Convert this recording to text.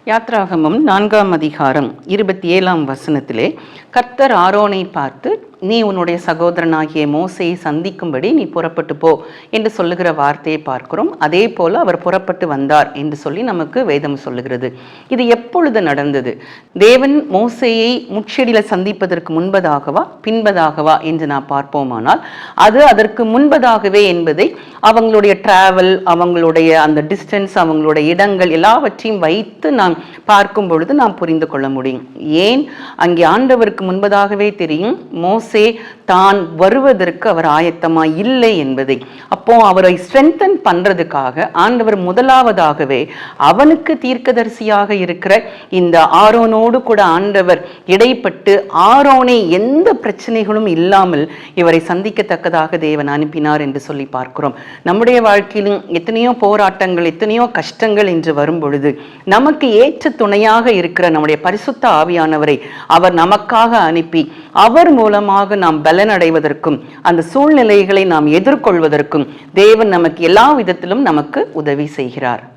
யாத்ராகமம் 4ஆம் அதிகாரம் 27ஆம் வசனத்திலே கர்த்தர் ஆரோனை பார்த்து, நீ உன்னுடைய சகோதரனாகிய மோசையை சந்திக்கும்படி நீ புறப்பட்டு போ என்று சொல்லுகிற வார்த்தையை பார்க்கிறோம். அதே போல அவர் புறப்பட்டு வந்தார் என்று சொல்லி நமக்கு வேதம் சொல்லுகிறது. இது எப்பொழுது நடந்தது? தேவன் மோசையை முட்செடியில சந்திப்பதற்கு முன்பதாகவா பின்பதாகவா என்று நான் பார்ப்போமானால், அது அதற்கு முன்பதாகவே என்பதை அவங்களுடைய டிராவல், அவங்களுடைய அந்த டிஸ்டன்ஸ், அவங்களுடைய இடங்கள் எல்லாவற்றையும் வைத்து நாம் பார்க்கும் பொழுது நாம் புரிந்து கொள்ள முடியும். ஏன் அங்கே ஆண்டவருக்கு முன்பதாகவே தெரியும் மோசே தான் வருவதற்கு அவர் ஆயத்தமா இல்லை என்பதை. அப்போ அவரை ஸ்ட்ரென்தன் பண்றதுக்காக ஆண்டவர் முதலாவதாகவே அவனுக்கு தீர்க்கதரிசியாக இருக்கிற இந்த ஆரோனோடு கூட ஆண்டவர் இடைப்பட்டு ஆரோனை எந்த பிரச்சனைகளும் இல்லாமல் இவரை சந்திக்கத்தக்கதாக தேவன் அனுப்பினார் என்று சொல்லி பார்க்கிறோம். நம்முடைய வாழ்க்கையிலும் எத்தனையோ போராட்டங்கள், எத்தனையோ கஷ்டங்கள் என்று வரும் பொழுது நமக்கு ஏற்ற துணையாக இருக்கிற நம்முடைய பரிசுத்த ஆவியானவரை அவர் நமக்காக அனுப்பி அவர் மூலமாக நாம் பலன் அடைவதற்கும் அந்த சூழ்நிலைகளை நாம் எதிர்கொள்வதற்கும் தேவன் நமக்கு எல்லா விதத்திலும் நமக்கு உதவி செய்கிறார்.